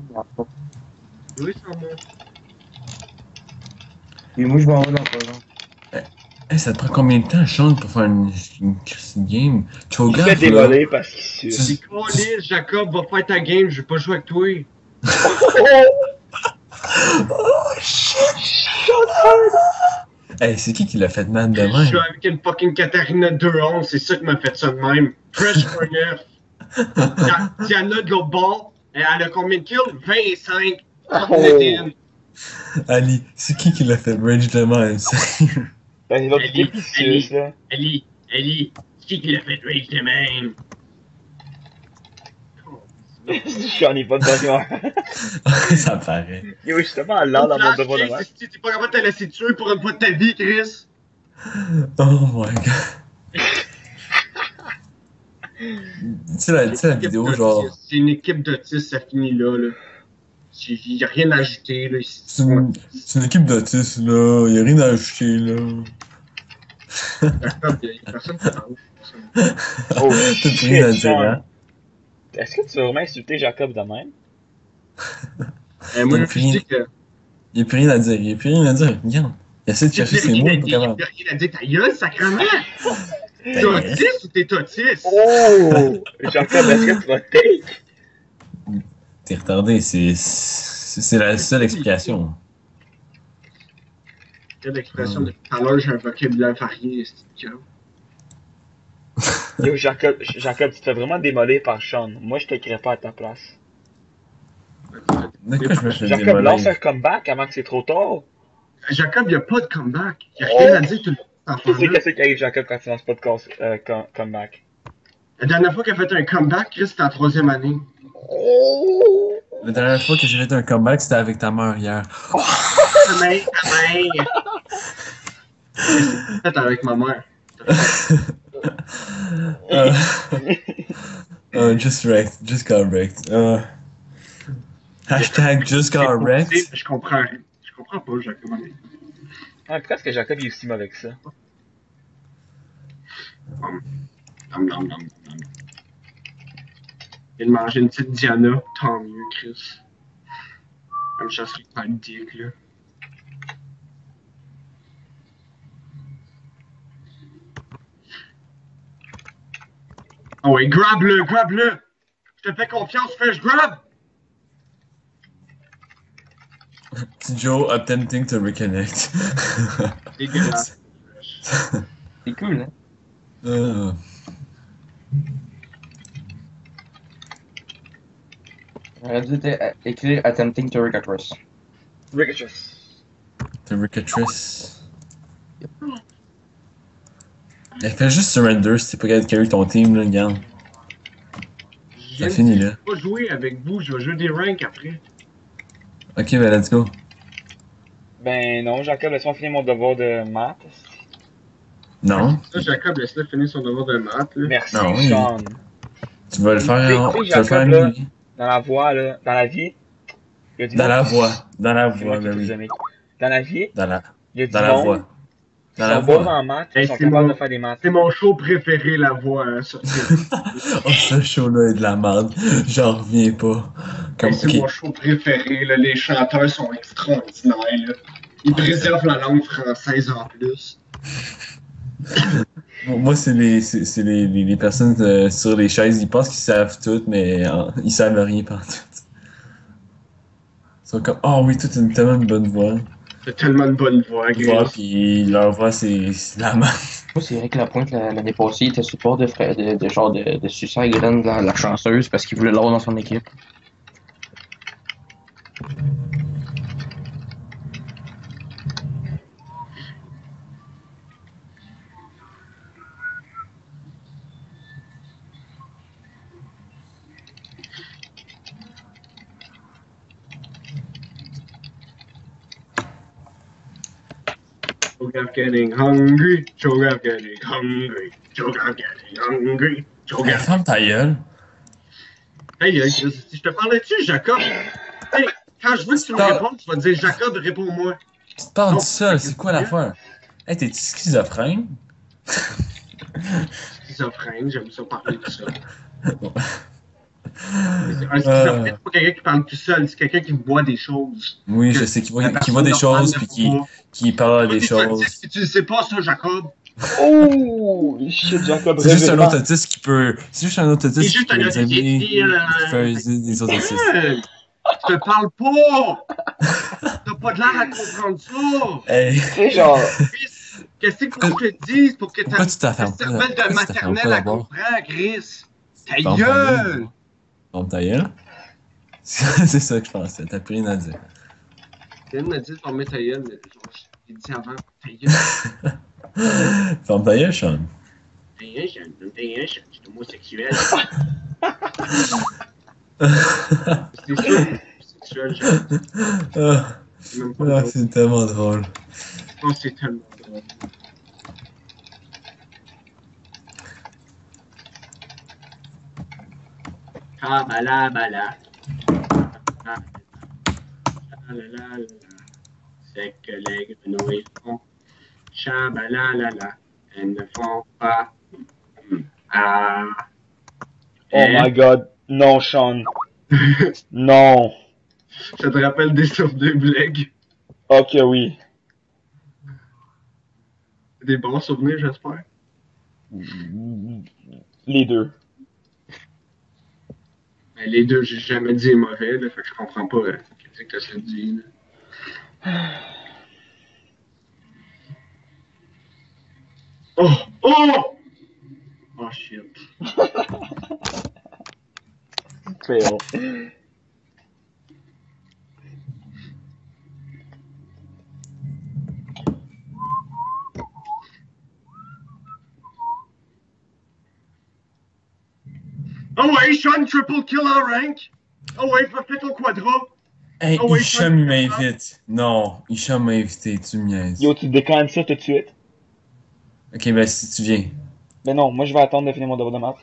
Speaker 3: Oui, ça va.
Speaker 4: Et moi, je m'en vais dans le programme.
Speaker 5: Hey, ça te prend combien de temps, Sean, pour faire une game? Tu
Speaker 2: Il fait
Speaker 5: regardes, là.
Speaker 2: dévoler parce qu'il suce.
Speaker 3: C'est con, Lise, Jacob, va faire ta game, je vais pas jouer avec toi.
Speaker 5: Hey, c'est qui l'a fait de mal de
Speaker 3: Je
Speaker 5: même?
Speaker 3: suis avec une fucking Katarina 2-11, c'est ça qui m'a fait ça de même. Fresh for neuf. Diana de l'autre bord, Et elle a combien de kills? 25.
Speaker 6: Oh.
Speaker 5: Ali, c'est qui l'a fait bridge de même, sérieux?
Speaker 6: Ben, il va
Speaker 3: Ellie,
Speaker 6: piquer Piscius, là.
Speaker 3: Ellie, qui l'a fait rage de même?
Speaker 6: J'en ai pas de bonne humeur.
Speaker 5: Ça me paraît.
Speaker 6: Yo, justement, là, dans mon devoir de match.
Speaker 3: Si t'es pas capable de te laisser tuer pour une fois de ta vie, Chris.
Speaker 5: Oh my god. Tu sais la vidéo, genre.
Speaker 3: C'est une équipe d'autistes, ça finit là. Il y a rien à ajouter, là.
Speaker 5: C'est une équipe d'autistes, là. Y'a rien à ajouter, là.
Speaker 3: Jacob, il y a personne qui parle.
Speaker 6: Oh,
Speaker 5: T'as plus rien à dire,
Speaker 6: Sean.
Speaker 5: hein?
Speaker 6: Est-ce que tu vas vraiment insulter Jacob de même?
Speaker 3: Moi,
Speaker 5: T'as
Speaker 3: je
Speaker 5: plus
Speaker 3: dis que.
Speaker 5: Y'a plus rien à dire, Regarde. Il essaie de chercher ses mots, pas
Speaker 3: Il y a
Speaker 5: capable.
Speaker 3: rien à dire, ta gueule, sacrément! T'es autiste ou t'es autiste?
Speaker 6: Oh! Jacob, est-ce que tu vas take?
Speaker 5: T'es retardé, c'est la seule explication.
Speaker 3: Quelle expression de tout à l'heure, j'ai un vocabulaire varié, c'est tout.
Speaker 6: Yo, Jacob, tu te fais vraiment démolir par Sean. Moi, je t'écrirais pas à ta place.
Speaker 5: De quoi je me fais
Speaker 6: Jacob, lance
Speaker 5: démolir?
Speaker 6: un comeback avant que c'est trop tard.
Speaker 3: Jacob, il n'y a pas de comeback. Il n'y a rien à dire tout le temps.
Speaker 6: Tu sais qu'est-ce qui arrive, Jacob, quand tu lances pas de comeback?
Speaker 3: La dernière fois qu'il a fait un comeback, Chris, c'était en 3e année.
Speaker 5: La dernière fois que j'ai fait un comeback, c'était avec ta mère hier.
Speaker 3: Ta mère! C'était avec ma mère.
Speaker 5: Just wrecked, just got wrecked. Hashtag just got wrecked.
Speaker 3: Je comprends pas, Jacob.
Speaker 6: Ah, pourquoi est-ce que Jacob est aussi mauvais que ça?
Speaker 3: Nom. Il de manger une petite Diana, tant mieux, Chris. Comme je suis pas une dick, là. Oh ouais, grab-le! Je te fais confiance, fais-je grab!
Speaker 5: C'est Joe attempting to reconnect.
Speaker 3: Dégueulasse.
Speaker 4: C'est cool, hein? J'aurais dû écrire Attempting to Recattress.
Speaker 6: Ricochet.
Speaker 5: The Ricatrice. Elle fait juste surrender si t'es pas capable de carry ton team, là, regarde. Ça finit là.
Speaker 3: Je vais pas jouer avec vous, je vais jouer des ranks après.
Speaker 5: Ok, ben let's go.
Speaker 6: Ben non, Jacob, laisse-moi finir mon devoir de maths.
Speaker 5: Non,
Speaker 3: Ça, Jacob, laisse-le finir son devoir de maths, là.
Speaker 6: Merci,
Speaker 5: Non, oui.
Speaker 6: Sean.
Speaker 5: tu vas le faire,
Speaker 6: Tu sais,
Speaker 5: tu vas le faire à
Speaker 6: Jacob, là,
Speaker 5: minuit.
Speaker 6: dans la voie, là, dans la vie, il y a du
Speaker 5: Dans
Speaker 6: monde
Speaker 5: la
Speaker 6: qui-
Speaker 5: voie,
Speaker 6: C'est moi qui
Speaker 5: ben
Speaker 6: t'ai
Speaker 5: oui.
Speaker 6: aimé. Dans la vie,
Speaker 5: Dans la,
Speaker 6: il y a du
Speaker 5: dans la
Speaker 6: monde
Speaker 5: voie.
Speaker 6: qui
Speaker 5: Dans la
Speaker 6: sont bons
Speaker 5: voie.
Speaker 6: en maths,
Speaker 3: Hey,
Speaker 6: qui sont
Speaker 3: c'est
Speaker 6: capables
Speaker 3: mon-
Speaker 6: de faire des maths.
Speaker 3: C'est mon show préféré, la voix, hein, sur
Speaker 5: Oh, ce show-là est de la merde. J'en reviens pas. Comme,
Speaker 3: C'est
Speaker 5: ok.
Speaker 3: mon show préféré, là. Les chanteurs sont extraordinaires, là. Ils préservent la langue française en plus.
Speaker 5: Moi, c'est les personnes sur les chaises, ils pensent qu'ils savent tout, mais ils savent rien par tout. Ils sont comme, oh oui, toute une tellement bonne voix.
Speaker 3: C'est tellement une bonne voix, Chris.
Speaker 5: Puis leur voix, c'est la merde.
Speaker 4: Moi, c'est vrai que la pointe l'année passée, il était support de Suicide Glen, la chanceuse, parce qu'il voulait l'avoir dans son équipe.
Speaker 3: Cho'Gaff getting hungry. Cho'Gaff getting hungry. Cho'Gaff getting hungry. Cho'Gaff.
Speaker 5: Ferme ta gueule.
Speaker 3: Hey, Chris, si je te parlais dessus, Jacob. Hey, quand je veux que tu me répondes, tu vas dire Jacob, réponds-moi.
Speaker 5: Tu te parles
Speaker 3: Non,
Speaker 5: tout seul,
Speaker 3: c'est
Speaker 5: c'est quoi l'affaire? Hey, t'es schizophrène?
Speaker 3: Schizophrène, j'aime ça parler tout seul. Un schizophrène, c'est pas quelqu'un qui parle tout seul, c'est quelqu'un qui voit des choses.
Speaker 5: Oui, je sais, qui voit des choses, puis qui parle des choses.
Speaker 3: Tu le sais pas, ça, Jacob.
Speaker 6: Oh! Shit, Jacob,
Speaker 5: C'est juste un
Speaker 6: révèle-moi.
Speaker 5: autre autiste qui peut. C'est juste un autre
Speaker 3: C'est
Speaker 5: autiste qui
Speaker 3: juste
Speaker 5: peut
Speaker 3: un
Speaker 5: les
Speaker 3: autre
Speaker 5: aimer,
Speaker 3: qui-
Speaker 5: qui fait aider des autres autistes.
Speaker 3: Hey, je te parle pas! T'as pas de l'air à comprendre ça!
Speaker 5: Hey,
Speaker 6: Tu sais, genre,
Speaker 3: Qu'est-ce que je te dis pour que
Speaker 5: pourquoi
Speaker 3: ta
Speaker 5: tu t'affermes pas?
Speaker 3: cervelle de
Speaker 5: Pourquoi tu t'affermes
Speaker 3: maternelle
Speaker 5: pas
Speaker 3: la
Speaker 5: d'abord?
Speaker 3: comprend, Chris? Ta
Speaker 5: Ferme
Speaker 3: gueule!
Speaker 5: Ferme ta gueule. C'est ça que je pensais. T'as plus rien à dire.
Speaker 3: Elle m'a dit de fermer ta gueule, mais genre, j'ai dit avant, ta gueule.
Speaker 5: Ferme ta gueule, Sean.
Speaker 3: Ta gueule, je suis homosexuel. C'est sûr, homosexuel, c'est même pas drôle.
Speaker 5: C'est tellement drôle.
Speaker 3: Je pense que c'est tellement drôle. Ah, bala, bala. C'est que les grenouilles font chabalalala. Elles ne font pas. Ah.
Speaker 6: Oh my god. Non, Sean. Non.
Speaker 3: Ça te rappelle des souvenirs blagues?
Speaker 6: Ok, oui.
Speaker 3: Des bons souvenirs, j'espère.
Speaker 6: Les deux.
Speaker 3: Mais les deux, j'ai jamais dit mauvais, là, fait que je comprends pas qu'est-ce que ça dit. Là. Oh! Oh! Oh shit.
Speaker 6: Fail.
Speaker 3: Oh ouais, Sean, triple kill en rank. Oh ouais, fais ton quadra.
Speaker 5: Hey,
Speaker 3: Oh oui,
Speaker 5: Hicham, il m'invite. Non, Hicham m'a invité, tu me niaises.
Speaker 6: Yo, tu déconnes ça tout de suite.
Speaker 5: Ok, ben si tu viens.
Speaker 6: Ben non, moi je vais attendre de finir mon devoir de maths.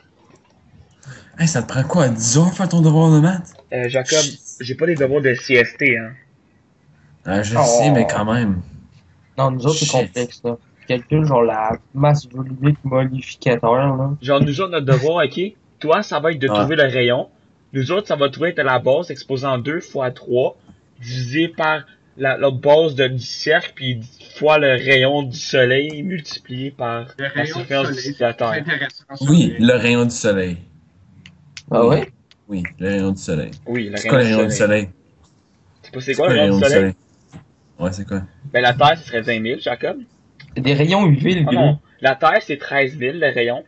Speaker 5: Hey, ça te prend quoi, 10 heures faire ton devoir de maths?
Speaker 6: Jacob, j'ai pas les devoirs de CST, hein.
Speaker 5: Ah, je sais, mais quand même.
Speaker 4: Non, nous autres, c'est
Speaker 5: Shit.
Speaker 4: complexe, là. Tu calcules, genre, la masse volumique modificateur, là.
Speaker 6: Genre, nous autres, notre devoir, ok? Toi, ça va être de
Speaker 5: Ouais.
Speaker 6: trouver le rayon. Nous autres, ça va trouver être la base exposant 2 fois 3, divisé par la base du cercle, puis fois le rayon du soleil, multiplié par
Speaker 3: Le
Speaker 6: la
Speaker 3: rayon du
Speaker 6: surface
Speaker 3: soleil,
Speaker 6: de la
Speaker 3: c'est
Speaker 6: Terre.
Speaker 3: intéressant.
Speaker 5: Oui, le rayon du soleil.
Speaker 4: Ah ouais?
Speaker 5: Oui, le rayon du soleil.
Speaker 6: Oui, le
Speaker 5: C'est quoi le rayon
Speaker 6: rayon
Speaker 5: du
Speaker 6: du soleil.
Speaker 5: soleil?
Speaker 6: Tu sais pas c'est quoi le rayon du soleil?
Speaker 5: Ouais, c'est quoi?
Speaker 6: Ben, la Terre, ce serait 20 000, Jacob.
Speaker 4: C'est des rayons UV, le
Speaker 6: Ah
Speaker 4: gros.
Speaker 6: non, la Terre, c'est 13 000, le rayon.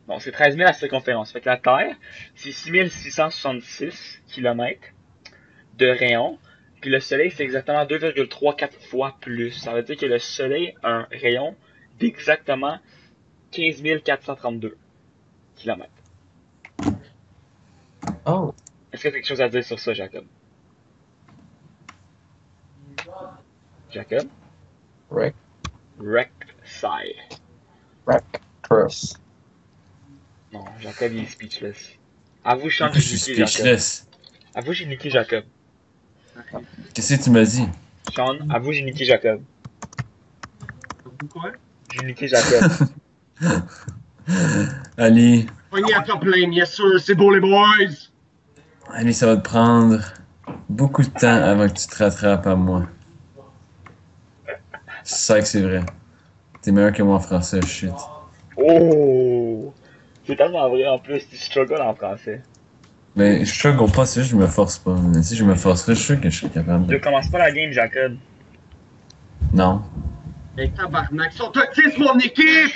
Speaker 6: Bon, c'est 13 000 la circonférence. Fait que la Terre, c'est 6 666 km de rayon. Puis le Soleil, c'est exactement 2,34 fois plus. Ça veut dire que le Soleil a un rayon d'exactement 15 432 km.
Speaker 4: Oh.
Speaker 6: Est-ce que tu as quelque chose à dire sur ça, Jacob? Jacob?
Speaker 4: Rec.
Speaker 6: Rectify.
Speaker 4: Cross.
Speaker 6: Non, Jacob, il est speechless. Avoue, Sean,
Speaker 5: Pourquoi je
Speaker 6: j'ai
Speaker 5: suis
Speaker 6: niqué Jacob.
Speaker 5: speechless?
Speaker 6: Avoue, j'ai niqué Jacob.
Speaker 5: Qu'est-ce que tu m'as dit?
Speaker 6: Sean, avoue, j'ai niqué Jacob.
Speaker 3: Pourquoi?
Speaker 6: J'ai niqué Jacob.
Speaker 5: Ali,
Speaker 3: Pogné à top lane, yes sir, c'est beau les boys!
Speaker 5: Ali, ça va te prendre beaucoup de temps avant que tu te rattrapes à moi. C'est ça que c'est vrai. T'es meilleur que moi en français, shit.
Speaker 6: Oh! C'est tellement vrai en plus, tu struggles en français.
Speaker 5: Mais je struggle pas, c'est juste que je me force pas. Mais si je me forcerais, je suis sûr que je serais capable
Speaker 6: Ne
Speaker 5: de...
Speaker 6: commence pas la game, Jacob.
Speaker 5: Non.
Speaker 3: Hey tabarnak, ils sont autistes mon équipe!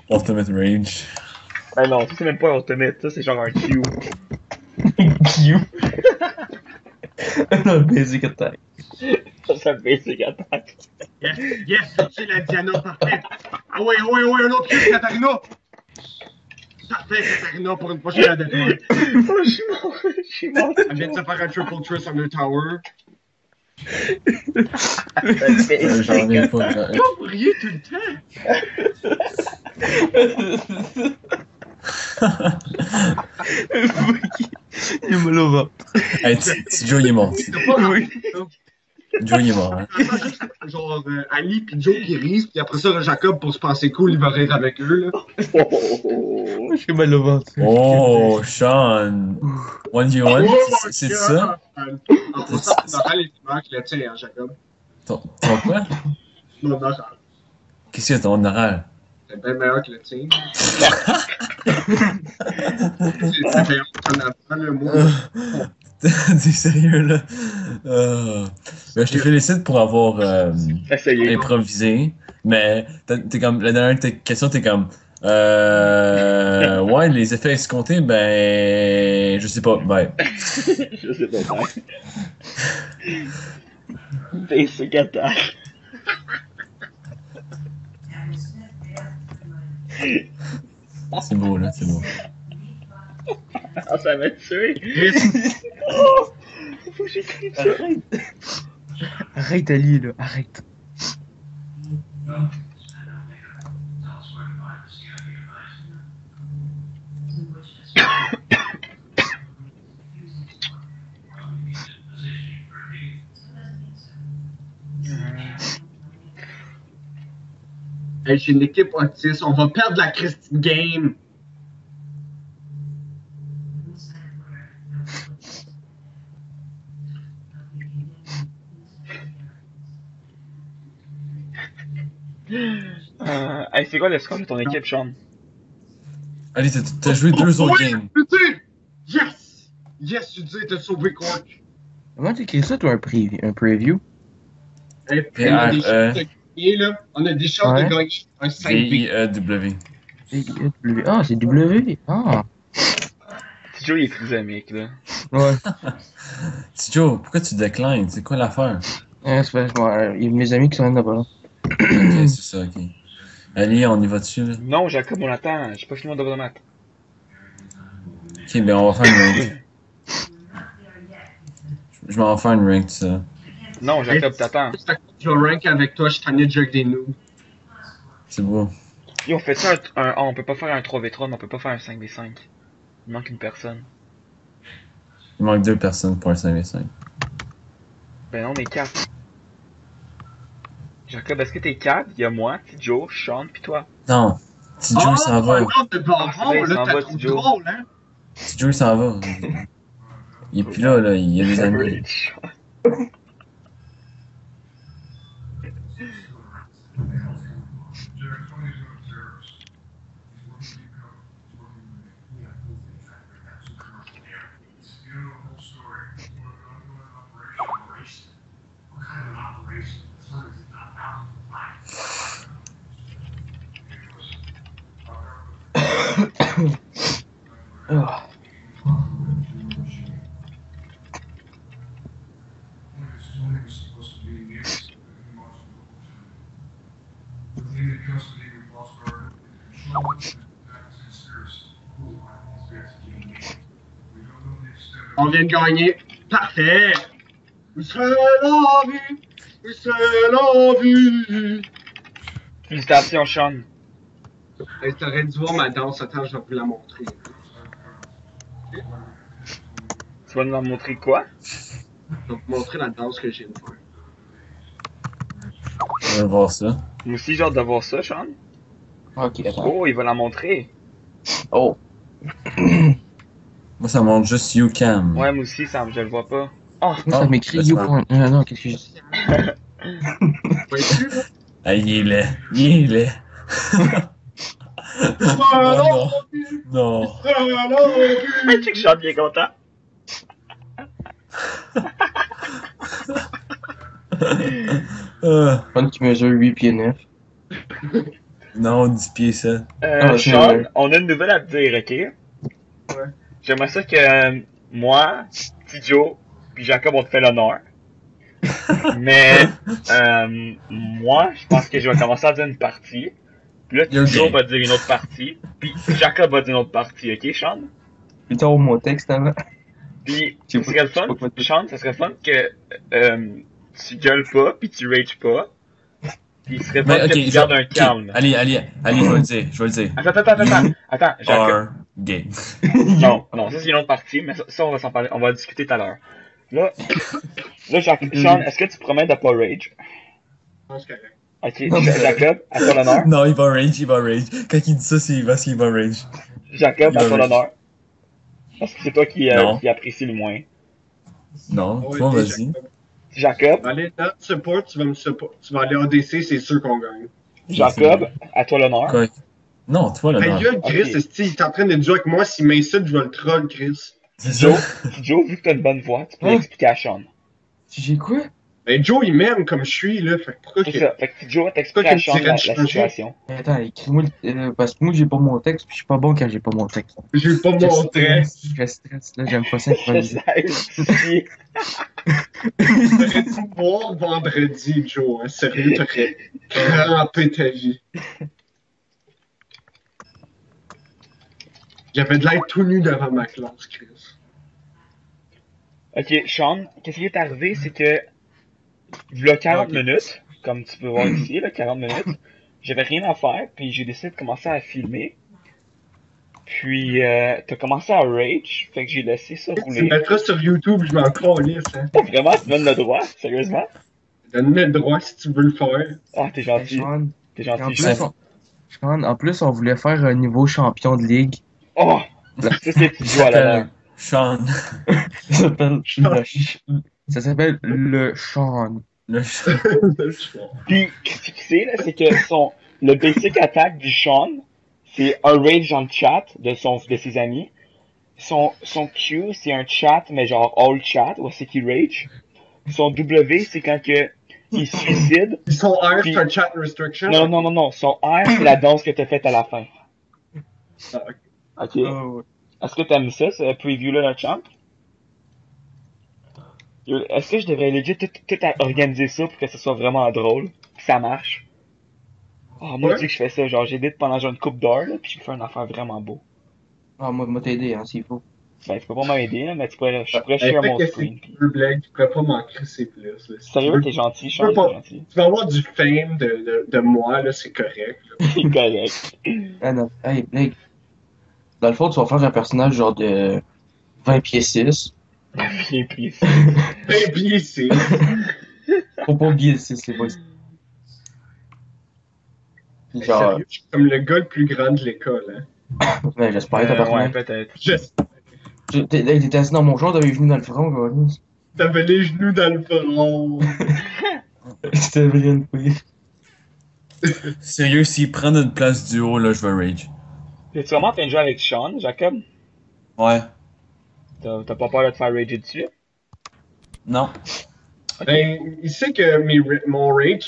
Speaker 5: Ultimate Rage.
Speaker 6: Ben non, ça c'est même pas un ultimate, ça c'est genre un Q.
Speaker 4: Q. Un basic attack.
Speaker 6: Ça c'est un basic attack.
Speaker 3: Yes, yes, c'est la Diana parfaite! Ah ouais, un autre kill, Katarina! Parfait, Katarina, pour une fois, je suis la défense.
Speaker 6: Oh, je suis mort.
Speaker 3: Elle vient de se faire un triple twist on the tower.
Speaker 5: J'en reviens pas.
Speaker 3: Pourquoi vous riez tout le temps?
Speaker 4: Il me le va.
Speaker 5: Hey, Joe, il est mort.
Speaker 3: C'est pas
Speaker 4: Oui.
Speaker 5: Joe, il est mort, hein.
Speaker 3: Genre, Ali pis Joe qui rient, pis après ça, Jacob, pour se passer cool, il va rire avec eux, là.
Speaker 4: J'ai mal au ventre.
Speaker 5: Oh, Sean. 1v1, c'est ça?
Speaker 3: En passant, ton oral est plus meilleur que le tien, hein, Jacob.
Speaker 5: Ton quoi?
Speaker 3: Mon oral.
Speaker 5: Qu'est-ce qu'il y a, ton oral?
Speaker 3: C'est bien meilleur que le tien. C'est meilleur qu'en avant, là, moi.
Speaker 5: T'es sérieux, là? Ben, je te félicite pour avoir
Speaker 6: Essayez.
Speaker 5: improvisé, mais t'es comme, la dernière question, t'es comme, Ouais, les effets escomptés, ben, je sais pas, ben,
Speaker 6: Je sais pas faire. Basic attack.
Speaker 5: c'est beau, là, c'est beau.
Speaker 6: Ah, ça m'a tué.
Speaker 3: Chris,
Speaker 6: Oh! Faut que j'écrive ça.
Speaker 4: Arrête, Ali, là, arrête.
Speaker 3: hey, j'ai une équipe autiste, on va perdre la Christine Game.
Speaker 6: Hey, c'est quoi le score de ton équipe, Sean?
Speaker 5: Allez, t'as joué 2 autres games.
Speaker 3: Putain! Yes! Yes, tu disais, t'as sauvé Cork.
Speaker 4: Comment t'écris ça, toi, un preview?
Speaker 3: Hey, on a des chances de gagner, là. On a des chances
Speaker 4: Ouais.
Speaker 3: de gagner un 5B.
Speaker 5: V-I-E-W.
Speaker 4: Ah, c'est W. Ah.
Speaker 6: Petit Joe, il est trisomique, là.
Speaker 4: Ouais.
Speaker 5: Joe, pourquoi tu déclines? C'est quoi l'affaire?
Speaker 4: C'est parce que il y a mes amis qui sont là-bas.
Speaker 5: Ok, c'est ça, ok. Ali, on y va dessus, là?
Speaker 6: Non, Jacob, on l'attend. J'ai pas fini mon double de maths.
Speaker 5: Ok, ben on va faire une rank. Je m'en vais faire une rank, ça.
Speaker 6: Non, Jacob, t'attends.
Speaker 3: Je vais rank avec toi, je suis tanné de jug des noobs.
Speaker 5: C'est beau.
Speaker 6: Yo, on fait ça on peut pas faire un 3v3, mais on peut pas faire un 5v5. Il manque une personne.
Speaker 5: Il manque 2 personnes pour un 5v5.
Speaker 6: Ben non, on est 4. Jacob, est-ce que t'es 4? Il y a moi, petit Joe, Sean, pis toi.
Speaker 5: Non, petit Joe s'en va.
Speaker 3: Non, de
Speaker 6: Ah, c'est vrai,
Speaker 3: bonbon,
Speaker 6: il
Speaker 3: là,
Speaker 6: s'en
Speaker 3: t'as
Speaker 6: va,
Speaker 3: trop
Speaker 6: Joe.
Speaker 3: drôle, hein?
Speaker 5: Petit Joe s'en va. Il est plus là, il y a des amis.
Speaker 4: Ah.
Speaker 3: On vient de gagner. Parfait! Où serait la vie? Où serait la vie?
Speaker 6: Félicitations, Sean.
Speaker 3: Hey, t'aurais dû voir ma danse. Attends, je vais vous la montrer.
Speaker 6: Tu vas nous en montrer quoi?
Speaker 3: Je vais vous montrer la danse que j'ai de faire.
Speaker 5: On va voir ça.
Speaker 6: Moi aussi, j'ai hâte de voir ça, Sean.
Speaker 4: Ok, attends.
Speaker 6: Oh, il va la montrer.
Speaker 4: Oh.
Speaker 5: Moi, ça montre juste YouCam.
Speaker 6: Ouais, moi aussi, je le vois pas. Oh,
Speaker 4: Moi, ça
Speaker 5: Oh,
Speaker 4: m'écrit
Speaker 5: laisse
Speaker 4: YouPorn. Non, qu'est-ce que je dis?
Speaker 3: Vois-tu, là?
Speaker 5: Ah, il est laid. Il est laid.
Speaker 3: Oh,
Speaker 5: Non.
Speaker 3: non! Oh, non!
Speaker 6: tu sais que Sean bien content.
Speaker 4: Fun qui mesure 8 pieds 9.
Speaker 5: Non, 10 pieds 7.
Speaker 4: Ah, c'est
Speaker 6: Sean,
Speaker 4: vrai.
Speaker 6: on a une nouvelle à te dire, ok?
Speaker 3: Ouais.
Speaker 6: J'aimerais ça que moi, petit Joe, puis Jacob, on te fait l'honneur. Mais moi, je pense que je vais commencer à dire une partie. Puis là,
Speaker 5: You're
Speaker 6: petit Joe
Speaker 5: gay.
Speaker 6: va dire une autre partie. Puis Jacob va dire une autre partie, ok, Sean?
Speaker 4: Plutôt mon texte avant.
Speaker 6: Puis,
Speaker 4: Je
Speaker 6: ça
Speaker 4: sais
Speaker 6: serait le
Speaker 4: pas- je sais
Speaker 6: fun,
Speaker 4: pas quoi dire.
Speaker 6: Sean, ça serait fun que tu gueules pas, puis tu rages pas. Puis il serait fun
Speaker 5: Mais,
Speaker 6: que tu gardes un calme.
Speaker 5: Allez, je vais le dire,
Speaker 6: Attends, Jacob.
Speaker 5: Are gay.
Speaker 6: Non, ça c'est une autre partie, mais ça on va s'en parler, on va en discuter tout à l'heure. Là, Sean, est-ce que tu promets de pas rage?
Speaker 3: Non, c'est correct.
Speaker 6: Ok,
Speaker 4: Non, mais-
Speaker 6: Jacob, à ton honneur.
Speaker 5: Non, il va rage. Quand il dit ça, c'est parce qu'il va rage.
Speaker 6: Jacob,
Speaker 5: Il
Speaker 6: à
Speaker 5: va
Speaker 6: ton
Speaker 5: rage.
Speaker 6: honneur. Parce que c'est toi
Speaker 5: Non.
Speaker 6: qui apprécie le moins.
Speaker 5: Non,
Speaker 3: Ouais,
Speaker 5: toi,
Speaker 3: ok,
Speaker 5: vas-y.
Speaker 3: Jacob.
Speaker 6: Jacob,
Speaker 3: Tu vas aller dans support, tu vas me support. Tu vas aller ADC, c'est sûr qu'on gagne.
Speaker 6: Jacob, à toi l'honneur.
Speaker 5: Quoi? Non, toi, là,
Speaker 3: Hey,
Speaker 5: non.
Speaker 3: gueule, Chris,
Speaker 6: Ok.
Speaker 3: esti, il est en train de jouer avec moi. S'il m'insulte, je vais le troll, Chris.
Speaker 5: C'est
Speaker 6: Joe,
Speaker 5: ça.
Speaker 6: Joe, vu que t'as une bonne voix, tu peux
Speaker 4: Hein?
Speaker 6: l'expliquer à Sean.
Speaker 4: J'ai quoi?
Speaker 3: Ben, Joe, il m'aime comme je suis, là. Fait que pourquoi
Speaker 6: C'est
Speaker 3: que.
Speaker 6: ça. Fait que Joe va t'expliquer
Speaker 3: Toi,
Speaker 6: à
Speaker 3: tu
Speaker 6: Sean
Speaker 3: dirais
Speaker 6: la
Speaker 3: de changer.
Speaker 6: situation.
Speaker 4: Attends, écris-moi parce que moi j'ai pas mon texte, puis je suis pas bon quand j'ai pas mon texte.
Speaker 3: J'ai pas
Speaker 4: Je
Speaker 3: mon texte.
Speaker 4: stresse, je stresse, là, j'aime pas
Speaker 6: Je
Speaker 4: synchroniser.
Speaker 6: sais.
Speaker 3: T'aurais dû me voir vendredi, Joe. Hein. Sérieux, t'aurais crampé ta vie. J'avais de l'air tout nu devant ma classe, Chris.
Speaker 6: Ok, Sean, qu'est-ce qui est arrivé, c'est que, il y a 40
Speaker 4: Ok.
Speaker 6: minutes, comme tu peux voir ici, là, 40 minutes, j'avais rien à faire, puis j'ai décidé de commencer à filmer. Puis, t'as commencé à rage, fait que j'ai laissé ça
Speaker 3: Tu
Speaker 6: rouler.
Speaker 3: me mettras sur YouTube, je m'en calisse, hein.
Speaker 6: Vraiment, tu me donnes le droit, sérieusement?
Speaker 3: Donne-moi le droit si tu veux le faire.
Speaker 6: Ah, t'es
Speaker 4: Hey,
Speaker 6: gentil.
Speaker 4: Sean,
Speaker 6: T'es
Speaker 4: en
Speaker 6: gentil,
Speaker 4: plus,
Speaker 6: Sean.
Speaker 4: En plus, on voulait faire un niveau champion de ligue.
Speaker 6: Oh! Ça, c'est
Speaker 5: Il
Speaker 6: du doigt à l'honneur.
Speaker 5: s'appelle Sean.
Speaker 4: Ça s'appelle ça s'appelle le Sean.
Speaker 5: Le
Speaker 6: Puis, ce que c'est, là, c'est que le basic attack du Sean, c'est un rage dans le chat de ses amis. Son Q, c'est un chat, mais genre all chat, où c'est qu'il rage. Son W, c'est quand il se suicide.
Speaker 3: Ils sont R,
Speaker 6: Puis-
Speaker 3: c'est un chat restriction.
Speaker 6: Non. Son R, c'est la danse que t'as faite à la fin.
Speaker 3: Ah, ok.
Speaker 6: Ok.
Speaker 4: Ouais.
Speaker 6: Est-ce que t'aimes ça, ce preview-là, notre champ? Est-ce que je devrais legit tout organiser ça pour que ce soit vraiment drôle? Que ça marche? Oh, moi,
Speaker 3: Ouais.
Speaker 6: je dis que je fais ça. Genre, j'édite pendant genre une coupe d'heure, là, puis je fais une affaire vraiment beau.
Speaker 4: Ah, moi t'aider, hein, s'il faut.
Speaker 6: Ben, tu peux pas m'aider, là, mais je pourrais
Speaker 3: Ben,
Speaker 6: share
Speaker 3: fait
Speaker 6: mon
Speaker 3: que
Speaker 6: screen.
Speaker 3: c'est deux blagues, tu pourrais pas m'en crisser plus. Là. Si tu
Speaker 6: Sérieux,
Speaker 3: veux-
Speaker 6: t'es gentil,
Speaker 3: tu
Speaker 6: Sean,
Speaker 3: veux
Speaker 6: t'es
Speaker 3: pas-
Speaker 6: gentil.
Speaker 3: Tu vas avoir du fame de moi, là, c'est correct. Là.
Speaker 6: C'est correct.
Speaker 4: Ah non. Hey, Blake. Dans le fond, tu vas faire un personnage genre de 20 pieds 6.
Speaker 6: Bien pris.
Speaker 3: Et puis ici,
Speaker 4: Faut pas oublier le 6, les boys. Puis genre,
Speaker 3: sérieux, je suis comme le gars le plus grand de l'école. Hein.
Speaker 4: ben, j'espère, ta
Speaker 6: Ouais,
Speaker 4: personnage.
Speaker 6: peut-être.
Speaker 4: T'étais assis dans mon genre, t'avais les genoux dans le front, quoi.
Speaker 3: T'avais les genoux dans le front.
Speaker 4: C'était vraiment oui.
Speaker 5: Sérieux, s'il prend notre place du haut, là, je vais rage.
Speaker 6: T'es-tu vraiment en train de jouer avec Sean, Jacob?
Speaker 5: Ouais.
Speaker 6: T'as pas peur de te faire rager dessus?
Speaker 5: Non.
Speaker 3: Ben, il sait que mon rage,